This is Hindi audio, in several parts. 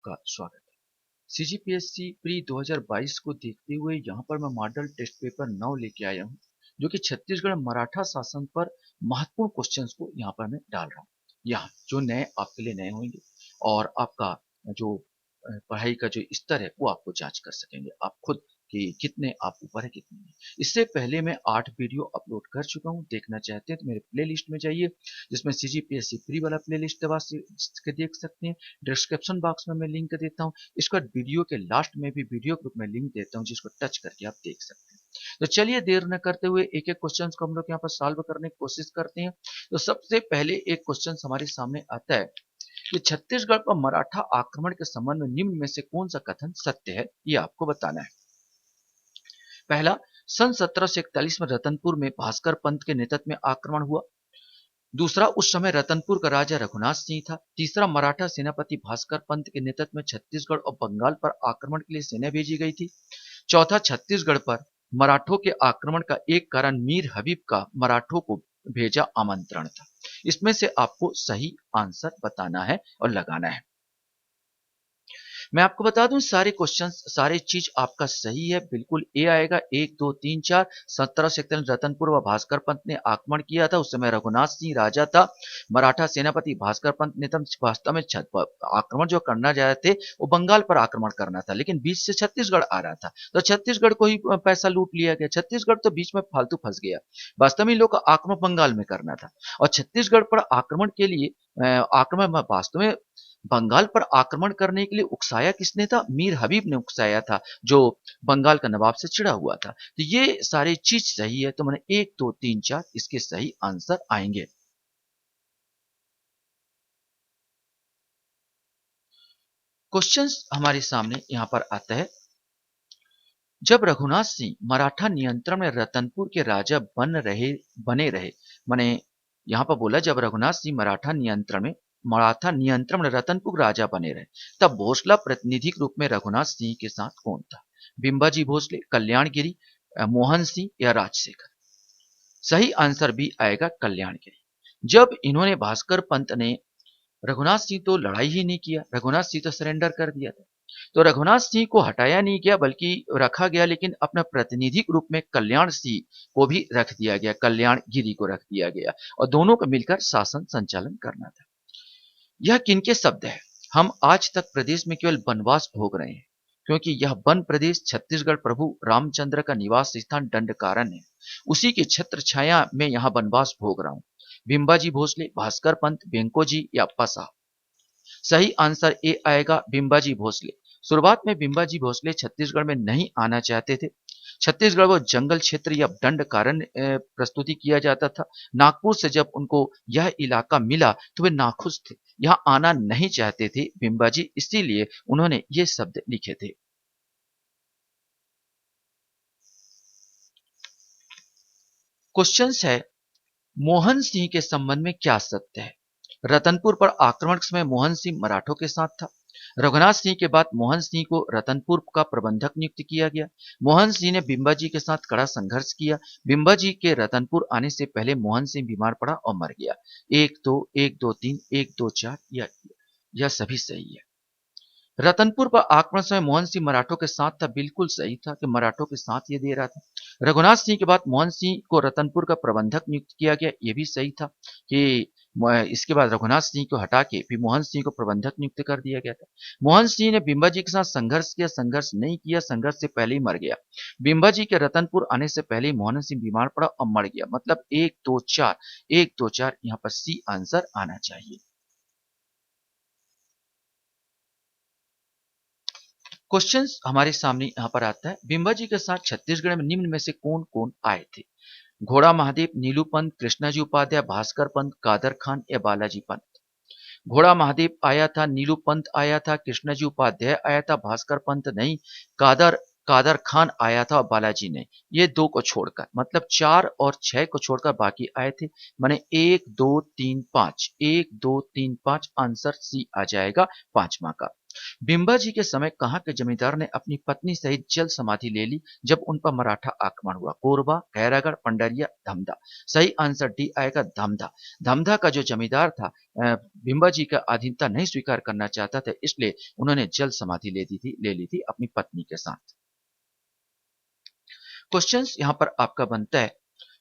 आपका स्वागत है। सीजीपीएससी प्री 2022 को देखते हुए यहाँ पर मैं मॉडल टेस्ट पेपर 9 लेके आया हूँ, जो कि छत्तीसगढ़ मराठा शासन पर महत्वपूर्ण क्वेश्चंस को यहाँ पर मैं डाल रहा हूँ। यहाँ जो नए आपके लिए नए होंगे और आपका जो पढ़ाई का जो स्तर है वो आपको जांच कर सकेंगे आप खुद कि कितने आप ऊपर है कितने नहीं। इससे पहले मैं 8 वीडियो अपलोड कर चुका हूँ, देखना चाहते हैं तो मेरे प्लेलिस्ट में जाइए, जिसमें सीजीपीएससी प्री वाला प्लेलिस्ट दबा के देख सकते हैं। डिस्क्रिप्शन बॉक्स में मैं लिंक देता हूँ। इसके बाद वीडियो के लास्ट में भी वीडियो ग्रुप में लिंक देता हूँ, जिसको टच करके आप देख सकते हैं। तो चलिए देर न करते हुए एक एक क्वेश्चन को हम लोग यहाँ पर सॉल्व करने की कोशिश करते हैं। तो सबसे पहले एक क्वेश्चन हमारे सामने आता है कि छत्तीसगढ़ पर मराठा आक्रमण के संबंध में निम्न में से कौन सा कथन सत्य है, ये आपको बताना है। पहला, सन 1741 में रतनपुर में भास्कर पंत के नेतृत्व में आक्रमण हुआ। दूसरा, उस समय रतनपुर का राजा रघुनाथ सिंह था। तीसरा, मराठा सेनापति भास्कर पंत के नेतृत्व में छत्तीसगढ़ और बंगाल पर आक्रमण के लिए सेना भेजी गई थी। चौथा, छत्तीसगढ़ पर मराठों के आक्रमण का एक कारण मीर हबीब का मराठों को भेजा आमंत्रण था। इसमें से आपको सही आंसर बताना है और लगाना है। मैं आपको बता दूं सारे क्वेश्चन सारे चीज आपका सही है, बिल्कुल ए आएगा। 1 2 3 4 17 रतनपुर व भास्कर पंत ने आक्रमण किया था, उस समय रघुनाथ सिंह राजा था। मराठा सेनापति भास्कर पंत ने तब वास्तव में आक्रमण जो करना जा रहे थे वो बंगाल पर आक्रमण करना था, लेकिन बीच से छत्तीसगढ़ आ रहा था, तो छत्तीसगढ़ को ही पैसा लूट लिया गया। छत्तीसगढ़ तो बीच में फालतू फंस गया। वास्तव में इन लोग का आक्रमण बंगाल में करना था और छत्तीसगढ़ पर आक्रमण के लिए आक्रमण वास्तव में बंगाल पर आक्रमण करने के लिए उकसाया किसने था? मीर हबीब ने उकसाया था, जो बंगाल का नवाब से चिढ़ा हुआ था। तो ये सारी चीज सही है, तो मैंने 1 2 3 4 इसके सही आंसर आएंगे। क्वेश्चंस हमारे सामने यहां पर आता है, जब रघुनाथ सिंह मराठा नियंत्रण में रतनपुर के राजा बने रहे, माने यहां पर बोला जब रघुनाथ सिंह मराठा नियंत्रण में रतनपुर राजा बने रहे, तब भोसला प्रतिनिधि के रूप में रघुनाथ सिंह के साथ कौन था? बिंबाजी भोसले, कल्याणगिरी, मोहन सिंह या राजशेखर? सही आंसर भी आएगा कल्याणगिरी। जब इन्होंने भास्कर पंत ने रघुनाथ सिंह तो लड़ाई ही नहीं किया, रघुनाथ सिंह तो सरेंडर कर दिया था, तो रघुनाथ सिंह को हटाया नहीं गया बल्कि रखा गया, लेकिन अपना प्रतिनिधि के रूप में कल्याण सिंह को भी रख दिया गया, कल्याणगिरी को रख दिया गया और दोनों को मिलकर शासन संचालन करना था। यह किनके शब्द है? हम आज तक प्रदेश में केवल वनवास भोग रहे हैं, क्योंकि यह वन प्रदेश छत्तीसगढ़ प्रभु रामचंद्र का निवास स्थान दंडकारण्य है, उसी की छत्र छाया में यहाँ वनवास भोग रहा हूँ। बिंबाजी भोसले, भास्कर पंत, वेंको या अप्पा साहब? सही आंसर ए आएगा, बिंबाजी भोसले। शुरुआत में बिंबाजी भोसले छत्तीसगढ़ में नहीं आना चाहते थे। छत्तीसगढ़ वो जंगल क्षेत्र या दंड कारण प्रस्तुति किया जाता था। नागपुर से जब उनको यह इलाका मिला तो वे नाखुश थे, यहाँ आना नहीं चाहते थे बिंबाजी, इसीलिए उन्होंने ये शब्द लिखे थे। क्वेश्चन है, मोहन सिंह के संबंध में क्या सत्य है? रतनपुर पर आक्रमण के समय मोहन सिंह मराठों के साथ था। रघुनाथ सिंह के बाद मोहन सिंह को रतनपुर का प्रबंधक नियुक्त किया गया। मोहन सिंह ने बिंबाजी के साथ कड़ा संघर्ष किया। बिंबाजी के रतनपुर आने से पहले मोहन सिंह बीमार पड़ा और मर गया। 1 2 3 1 2 4 यह सभी सही है। रतनपुर पर आक्रमण समय मोहन सिंह मराठों के साथ था, बिल्कुल सही था कि मराठों के साथ ये दे रहा था। रघुनाथ सिंह के बाद मोहन सिंह को रतनपुर का प्रबंधक नियुक्त किया गया, ये भी सही था कि इसके बाद रघुनाथ सिंह को हटा के फिर मोहन सिंह को प्रबंधक नियुक्त कर दिया गया था। मोहन सिंह ने बिंबाजी के साथ संघर्ष किया, संघर्ष नहीं किया, संघर्ष से पहले ही मर गया। बिंबाजी के रतनपुर आने से पहले ही मोहन सिंह बीमार पड़ा और मर गया, मतलब 1 2 4 यहाँ पर सी आंसर आना चाहिए। क्वेश्चन हमारे सामने यहाँ पर आता है, बिंबाजी के साथ छत्तीसगढ़ में निम्न में से कौन कौन आए थे? घोड़ा महादेव, नीलू पंत, कृष्णाजी उपाध्याय, भास्कर पंत, कादर खान या बालाजी पंत? घोड़ा महादेव आया था, नीलू पंत आया था, कृष्णाजी उपाध्याय आया था, भास्कर पंत नहीं, कादर कादर खान आया था और बालाजी ने। ये दो को छोड़कर, मतलब 4 और 6 को छोड़कर बाकी आए थे। माने 1 2 3 5 1 2 3 5 आंसर सी आ जाएगा पांचवा का। बिंबा जी के समय कहाँ के जमींदार ने अपनी पत्नी सहित जल समाधि ले ली जब उन पर मराठा आक्रमण हुआ? कोरबा, खैरागढ़, पंडरिया, धमधा। सही आंसर डी आएगा, धमधा। धमधा का जो जमींदार था, बिंबा जी का अधीनता नहीं स्वीकार करना चाहता था, इसलिए उन्होंने जल समाधि ले ली थी अपनी पत्नी के साथ। क्वेश्चंस यहाँ पर आपका बनता है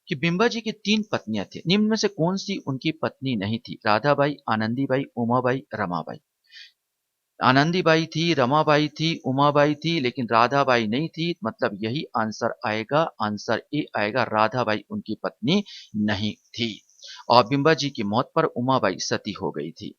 कि बिंबा जी की 3 पत्नियां थी, निम्न में से कौन सी उनकी पत्नी नहीं थी? राधाबाई, आनंदीबाई, उमाबाई, रमाबाई। आनंदीबाई थी, रमाबाई थी, उमाबाई थी, लेकिन राधाबाई नहीं थी, मतलब यही आंसर आएगा। आंसर ए आएगा, राधाबाई उनकी पत्नी नहीं थी। और बिंबा जी की मौत पर उमाबाई सती हो गई थी।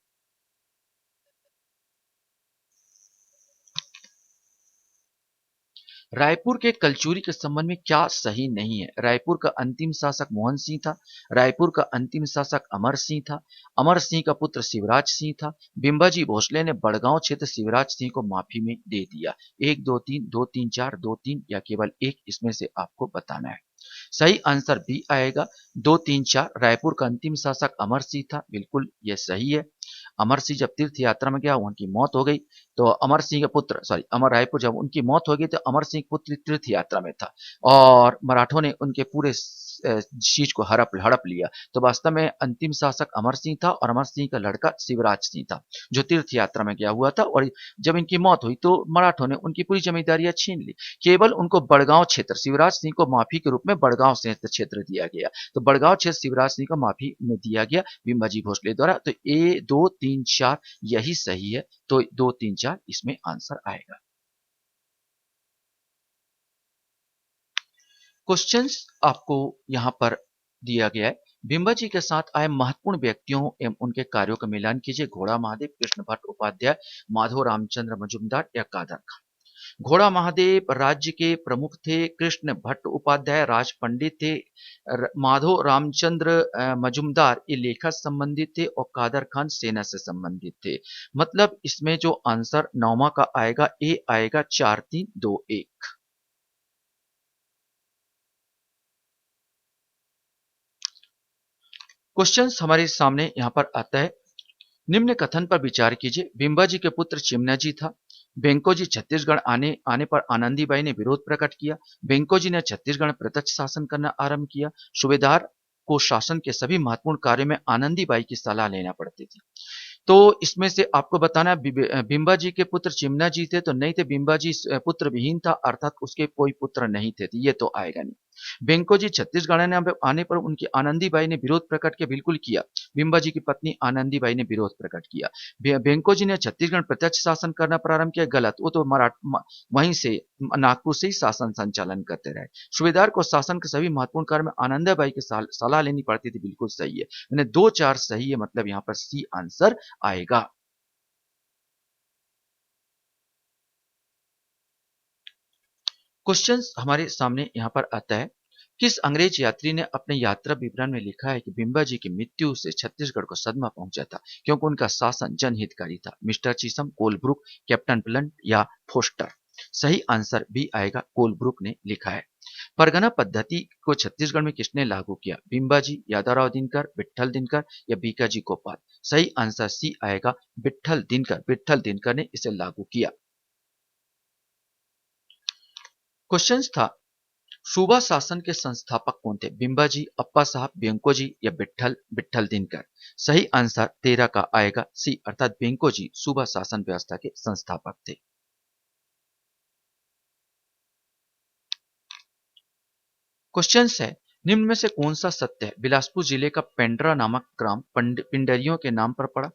रायपुर के कलचूरी के संबंध में क्या सही नहीं है? रायपुर का अंतिम शासक मोहन सिंह था। रायपुर का अंतिम शासक अमर सिंह था। अमर सिंह का पुत्र शिवराज सिंह था। बिंबाजी भोसले ने बड़गांव क्षेत्र शिवराज सिंह को माफी में दे दिया। 1 2 3 2 3 4 2 3 या केवल एक इसमें से आपको बताना है। सही आंसर बी आएगा, 2 3 4। रायपुर का अंतिम शासक अमर सिंह था, बिल्कुल ये सही है। अमर सिंह जब तीर्थ यात्रा में गया, उनकी मौत हो गई, तो अमर सिंह के पुत्र, सॉरी, अमर रायपुर जब उनकी मौत हो गई तो अमर सिंह पुत्र तीर्थ यात्रा में था और मराठों ने उनके पूरे चीज को हड़प हड़प लिया। तो वास्तव में अंतिम शासक अमर सिंह था और अमर सिंह का लड़का शिवराज सिंह था जो तीर्थ यात्रा में गया हुआ था, और जब इनकी मौत हुई तो मराठों ने उनकी पूरी जमींदारियां छीन ली। केवल उनको बड़गांव क्षेत्र, शिवराज सिंह को माफी के रूप में बड़गांव क्षेत्र दिया गया। तो बड़गांव क्षेत्र शिवराज सिंह को माफी में दिया गया बिंबाजी भोसले द्वारा। तो ए 2 3 4 यही सही है। तो 2 3 4 इसमें आंसर आएगा। क्वेश्चंस आपको यहां पर दिया गया है। बिंबा जी के साथ आए महत्वपूर्ण व्यक्तियों एवं उनके कार्यों का मिलान कीजिए। घोड़ा महादेव, कृष्ण भट्ट उपाध्याय, माधव रामचंद्र मजुमदार या कादर खान। घोड़ा महादेव राज्य के प्रमुख थे। कृष्ण भट्ट उपाध्याय राज पंडित थे। माधव रामचंद्र मजुमदार ये लेखा संबंधित थे और कादर खान सेना से संबंधित थे। मतलब इसमें जो आंसर नौमा का आएगा, ए आएगा, 4 3 2 1। क्वेश्चन हमारे सामने यहाँ पर आता है। निम्न कथन पर विचार कीजिए। बिंबा जी के पुत्र चिमना जी था। बेंको जी छत्तीसगढ़ आने आने पर आनंदीबाई ने विरोध प्रकट किया। बेंको जी ने छत्तीसगढ़ में प्रत्यक्ष शासन करना आरंभ किया। सूबेदार को शासन के सभी महत्वपूर्ण कार्यों में आनंदीबाई की सलाह लेना पड़ती थी। तो इसमें से आपको बताना है, बिंबा जी के पुत्र चिमना जी थे तो नहीं थे। बिंबा जी पुत्र विहीन था, अर्थात उसके कोई पुत्र नहीं थे, तो ये तो आएगा नहीं। बेंको जी छत्तीसगढ़ आने पर उनकी आनंदीबाई ने विरोध प्रकट किया, बिल्कुल किया। बिंबा जी की पत्नी आनंदीबाई ने विरोध प्रकट किया। बेंको जी ने छत्तीसगढ़ प्रत्यक्ष शासन करना प्रारंभ किया, गलत। वो तो वहीं से नागपुर से ही शासन संचालन करते रहे। सूबेदार को शासन के सभी महत्वपूर्ण कार्य में आनंदीबाई की सलाह लेनी पड़ती थी, बिल्कुल सही है। मैंने 2 4 सही है, मतलब यहाँ पर सी आंसर आएगा। क्वेश्चंस हमारे सामने यहाँ पर आता है। किस अंग्रेज यात्री ने अपने यात्रा विवरण में लिखा है कि बिंबा जी की मृत्यु से छत्तीसगढ़ को सदमा पहुंचा था क्योंकि उनका शासन जनहितकारी था? मिस्टर चीसम, कोलब्रुक, कैप्टन ब्लंट या फोस्टर। सही आंसर बी आएगा, कोलब्रुक ने लिखा है। परगना पद्धति को छत्तीसगढ़ में किसने लागू किया? बिंबा जी, यादवराव दिनकर, विट्ठल दिनकर या बीकाजी गोपाल। सही आंसर सी आएगा, विट्ठल दिनकर। विट्ठल दिनकर ने इसे लागू किया। क्वेश्चन था, सूबा शासन के संस्थापक कौन थे? बिंबा जी, अप्पा साहब, बेंको जी या विट्ठल विट्ठल दिनकर। सही आंसर 13 का आएगा, सी, अर्थात बेंको जी सूबा शासन व्यवस्था के संस्थापक थे। क्वेश्चन है, निम्न में से कौन सा सत्य है? बिलासपुर जिले का पेंड्रा नामक ग्राम पिंडरियों के नाम पर पड़ा।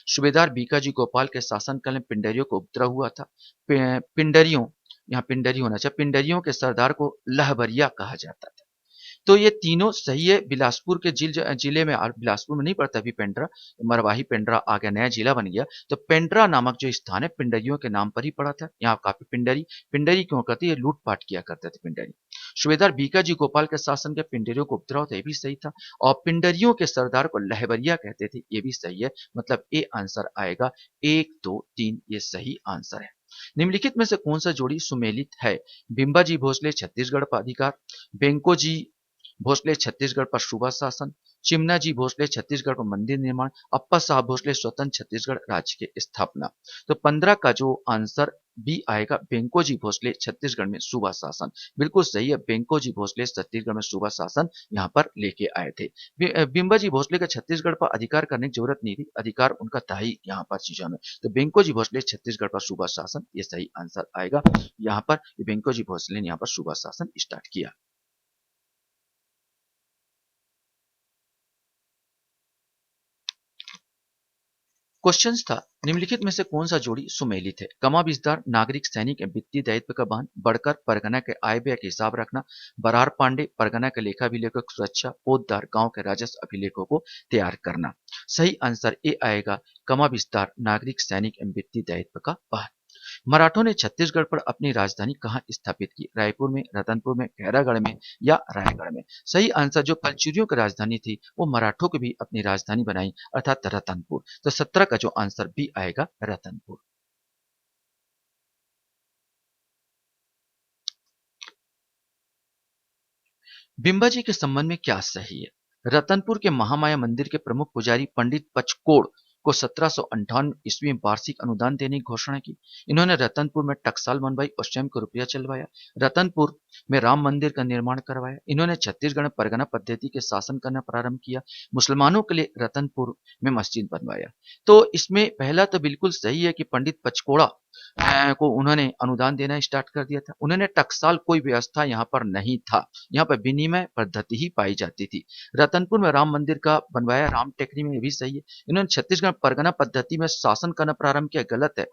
सूबेदार बीकाजी गोपाल के शासनकाल में पिंडरियों को उपद्रव हुआ था। पिंडरियों, यहाँ पिंडरी होना चाहिए, पिंडरियों के सरदार को लहबरिया कहा जाता था। तो ये तीनों सही है। बिलासपुर के जिले में, और बिलासपुर में नहीं पड़ता अभी पेंड्रा, मरवाही पेंड्रा आ गया, नया जिला बन गया। तो पेंड्रा नामक जो स्थान है पिंडरियों के नाम पर ही पड़ा था। यहाँ काफी पिंडरी, पिंडरी क्यों कहते हैं? ये लूटपाट किया करते थे पिंडरी। सूबेदार बीकाजी गोपाल के शासन के पिंडरियों को उपद्रव था, ये भी सही था। और पिंडरियों के सरदार को लहबरिया कहते थे, ये भी सही है। मतलब ए आंसर आएगा, 1 2 3 ये सही आंसर है। निम्नलिखित में से कौन सा जोड़ी सुमेलित है? बिंबाजी भोसले छत्तीसगढ़ पर अधिकार, बेंको जी भोसले छत्तीसगढ़ पर सूबा शासन, चिमनाजी भोसले छत्तीसगढ़ पर मंदिर निर्माण, अप्पा साहब भोसले स्वतंत्र छत्तीसगढ़ राज्य की स्थापना। तो 15 का जो आंसर बी आएगा, बेंकोजी भोसले छत्तीसगढ़ में सूबा शासन। बिल्कुल सही है, बेंकोजी भोसले छत्तीसगढ़ में सूबा शासन यहाँ पर लेके आए थे। बिंबाजी भोसले का छत्तीसगढ़ पर अधिकार करने की जरूरत नहीं थी, अधिकार उनका था ही यहाँ पर चीजों में। तो बेंकोजी भोसले छत्तीसगढ़ पर सूबा शासन, ये सही आंसर आएगा। यहाँ पर बेंकोजी भोसले ने यहाँ पर सूबा शासन स्टार्ट किया। क्वेश्चन था, निम्नलिखित में से कौन सा जोड़ी सुमेलित है? कमा विस्तार, नागरिक सैनिक एवं वित्तीय दायित्व का वहन, बढ़कर परगना के आय व्यय के हिसाब रखना, बरार पांडे परगना के लेखा अभिलेखक सुरक्षा, पोतदार गांव के राजस्व अभिलेखों को तैयार करना। सही आंसर ए आएगा, कमा विस्तार, नागरिक सैनिक एवं वित्तीय दायित्व का वहन। मराठों ने छत्तीसगढ़ पर अपनी राजधानी कहाँ स्थापित की? रायपुर में, रतनपुर में, खैरागढ़ में या रायगढ़ में? सही आंसर, जो कलचुरियों की राजधानी थी वो मराठों की भी अपनी राजधानी बनाई, अर्थात रतनपुर। तो 17 का जो आंसर बी आएगा, रतनपुर। बिंबाजी के संबंध में क्या सही है? रतनपुर के महामाया मंदिर के प्रमुख पुजारी पंडित पचकोड़ को 1758 ईस्वी में वार्षिक अनुदान देने की घोषणा की। इन्होंने रतनपुर में टकसाल बनवाई और स्वयं को रुपया चलवाया। रतनपुर में राम मंदिर का निर्माण करवाया। इन्होंने छत्तीसगढ़ में परगना पद्धति के शासन करना प्रारंभ किया। मुसलमानों के लिए रतनपुर में मस्जिद बनवाया। तो इसमें पहला तो बिल्कुल सही है कि पंडित पचकोड़ा को उन्होंने अनुदान देना स्टार्ट कर दिया था। उन्होंने टकसाल कोई व्यवस्था यहाँ पर नहीं था, यहाँ पर विनिमय पद्धति ही पाई जाती थी। रतनपुर में राम मंदिर का बनवाया, राम टेकरी में, ये भी सही है। इन्होंने छत्तीसगढ़ परगना पद्धति में शासन करना प्रारंभ किया, गलत है।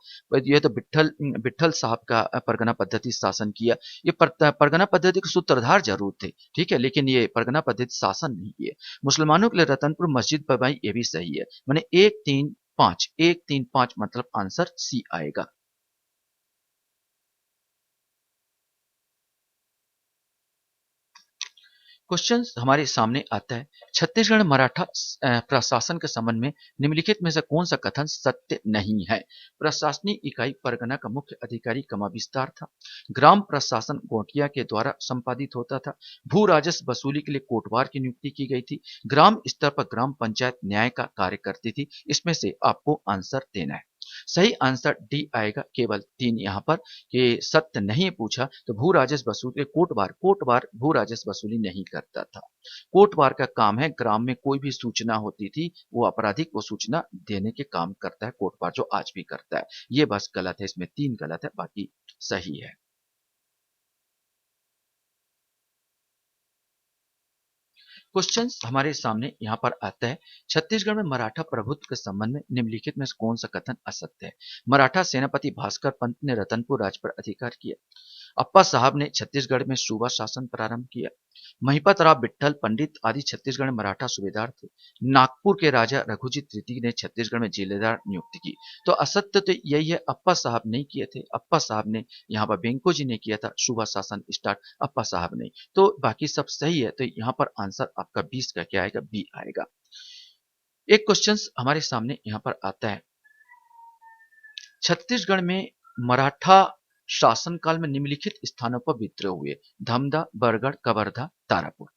ये तो विट्ठल साहब का परगना पद्धति शासन किया। ये परगना पद्धति के सूत्रधार जरूर थे, ठीक है, लेकिन ये परगना पद्धति शासन नहीं किए। मुसलमानों के लिए रतनपुर मस्जिद बनवाई, ये भी सही है। मैंने 1-3-5, 1-3-5 मतलब आंसर सी आएगा। क्वेश्चन हमारे सामने आता है, छत्तीसगढ़ मराठा प्रशासन के संबंध में निम्नलिखित में से कौन सा कथन सत्य नहीं है? प्रशासनिक इकाई परगना का मुख्य अधिकारी कमा विस्तार था। ग्राम प्रशासन गोटिया के द्वारा संपादित होता था। भू राजस्व वसूली के लिए कोटवार की नियुक्ति की गई थी। ग्राम स्तर पर ग्राम पंचायत न्याय का कार्य करती थी। इसमें से आपको आंसर देना है। सही आंसर डी आएगा, केवल 3 यहाँ पर, कि सत्य नहीं पूछा तो भू राजस्व वसूली, कोटवार भू राजस्व वसूली नहीं करता था। कोटवार का काम है, ग्राम में कोई भी सूचना होती थी वो आपराधिक वो सूचना देने के काम करता है कोटवार, जो आज भी करता है। ये बस गलत है, इसमें 3 गलत है, बाकी सही है। क्वेश्चन हमारे सामने यहाँ पर आता है, छत्तीसगढ़ में मराठा प्रभुत्व के संबंध में निम्नलिखित में से कौन सा कथन असत्य है? मराठा सेनापति भास्कर पंत ने रतनपुर राज्य पर अधिकार किया। अप्पा साहब ने छत्तीसगढ़ में सूबा शासन प्रारंभ किया। महिपत राव विट्ठल पंडित आदि छत्तीसगढ़ में मराठा सूबेदार थे। नागपुर के राजा रघुजी तृतीय ने छत्तीसगढ़ में जिलेदार नियुक्त की। तो असत्य तो यही है, अप्पा साहब नहीं किए थे। अप्पा साहब ने यहाँ पर बेंको जी ने किया था सूबा शासन स्टार्ट, अप्पा साहब ने। तो बाकी सब सही है, तो यहाँ पर आंसर आपका 20 का क्या आएगा? बी आएगा। एक क्वेश्चन हमारे सामने यहाँ पर आता है, छत्तीसगढ़ में मराठा शासनकाल में निम्नलिखित स्थानों पर विद्रोह हुए। धमधा, बरगढ़, कवर्धा, तारापुर।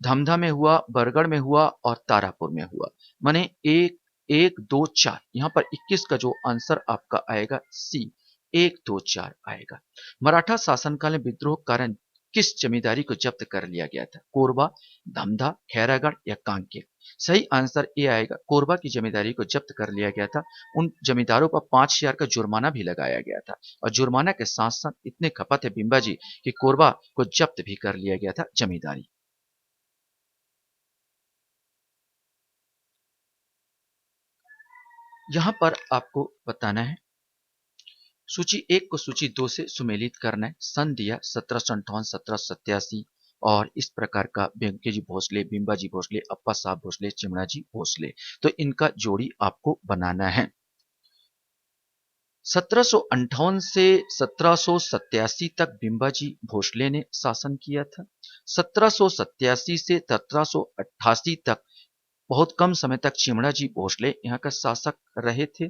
धमधा में हुआ, बरगढ़ में हुआ और तारापुर में हुआ। माने 1-1-2-4, यहाँ पर 21 का जो आंसर आपका आएगा सी, 1-2-4 आएगा। मराठा शासनकाल में विद्रोह कारण किस जमींदारी को जब्त कर लिया गया था? कोरबा, धमधा, खैरागढ़ या कांकेर? सही आंसर ए आएगा, कोरबा की जमींदारी को जब्त कर लिया गया था। उन जमींदारों पर 5,000 का जुर्माना भी लगाया गया था, और जुर्माना के साथ साथ इतने खपत है बिंबा जी कि कोरबा को जब्त भी कर लिया गया था जमींदारी। यहां पर आपको बताना है, सूची 1 को सूची 2 से सुमेलित करना है। सन दिया 1758, 1787 और इस प्रकार का वेंकी जी भोसले, बिंबा जी भोसले, अप्पा साहब भोसले, चिमणा जी भोसले। तो इनका जोड़ी आपको बनाना है। 1758 से 1787 तक बिंबाजी भोसले ने शासन किया था। 1787 से 1788 तक बहुत कम समय तक चिमणा जी भोसले यहाँ का शासक रहे थे।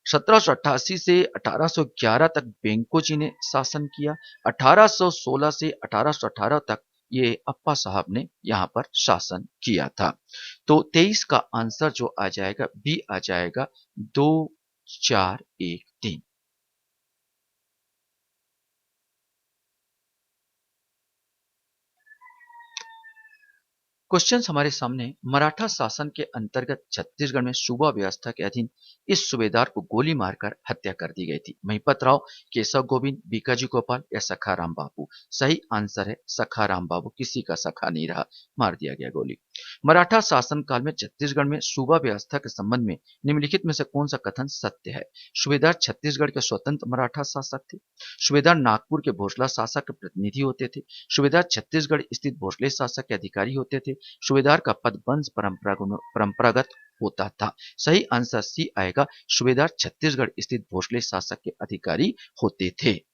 1788 से 1811 तक बेंको जी ने शासन किया। 1816 से 1818 तक ये अप्पा साहब ने यहाँ पर शासन किया था। तो 23 का आंसर जो आ जाएगा बी आ जाएगा 2413। क्वेश्चंस हमारे सामने मराठा शासन के अंतर्गत छत्तीसगढ़ में सूबा व्यवस्था के अधीन इस सूबेदार को गोली मारकर हत्या कर दी गई थी। महिपत राव, केशव गोविंद, बीकाजी गोपाल या सखाराम बाबू। सही आंसर है सखाराम बाबू, किसी का सखा नहीं रहा, मार दिया गया गोली। मराठा शासन काल में छत्तीसगढ़ में सूबा व्यवस्था के संबंध में निम्नलिखित में से कौन सा कथन सत्य है? सूबेदार छत्तीसगढ़ के स्वतंत्र मराठा शासक थे। सूबेदार नागपुर के भोसला शासक के प्रतिनिधि होते थे। सूबेदार छत्तीसगढ़ स्थित भोसले शासक के अधिकारी होते थे। सूबेदार का पद वंश परंपरागत होता था। सही आंसर सी आएगा, सूबेदार छत्तीसगढ़ स्थित भोसले शासक के अधिकारी होते थे।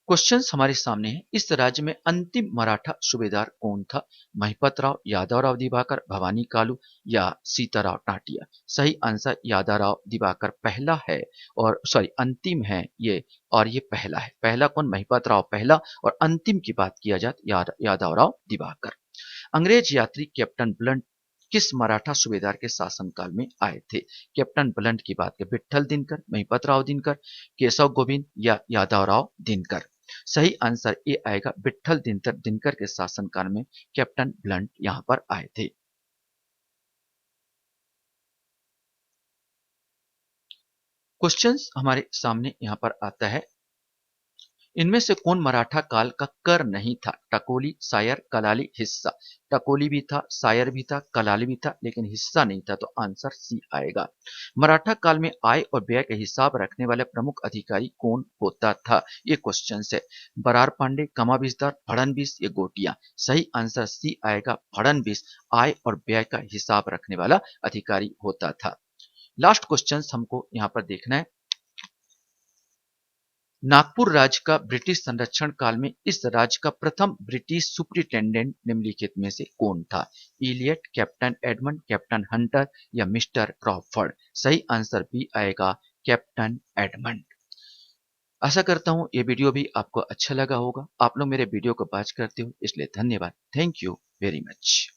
क्वेश्चंस हमारे सामने है, इस राज्य में अंतिम मराठा सूबेदार कौन था? महिपत राव, यादवराव दिवाकर, भवानी कालू या सीताराव टाटिया। सही आंसर यादवराव दिवाकर पहला है, और सॉरी अंतिम है ये, और ये पहला है। पहला कौन? महिपत राव पहला, और अंतिम की बात किया जाए यादवराव दिवाकर। अंग्रेज यात्री कैप्टन ब्लंट किस मराठा सूबेदार के शासनकाल में आए थे? कैप्टन ब्लंट की बात करें, विट्ठल दिनकर, महिपत राव दिनकर, केशव गोविंद या यादवराव दिनकर। सही आंसर ए आएगा, विट्ठल दिनकर के शासनकाल में कैप्टन ब्लंट यहां पर आए थे। क्वेश्चंस हमारे सामने यहां पर आता है, इनमें से कौन मराठा काल का कर नहीं था? टकोली, सायर, कलाली, हिस्सा। टकोली भी था, सायर भी था, कलाली भी था, लेकिन हिस्सा नहीं था, तो आंसर सी आएगा। मराठा काल में आय और व्यय का हिसाब रखने वाले प्रमुख अधिकारी कौन होता था? ये क्वेश्चन है। बरार पांडे, कमाविसदार, फड़नवीस, ये गोटिया। सही आंसर सी आएगा, फड़नवीस आय और व्यय का हिसाब रखने वाला अधिकारी होता था। लास्ट क्वेश्चन हमको यहाँ पर देखना है, नागपुर राज्य का ब्रिटिश संरक्षण काल में इस राज्य का प्रथम ब्रिटिश सुपरिटेंडेंट निम्नलिखित में से कौन था? Elliot, captain Edmund, captain Hunter या मिस्टर क्रॉफर्ड। सही आंसर बी आएगा, कैप्टन एडमंड। आशा करता हूं ये वीडियो भी आपको अच्छा लगा होगा। आप लोग मेरे वीडियो को वॉच करते हो इसलिए धन्यवाद। Thank you very much.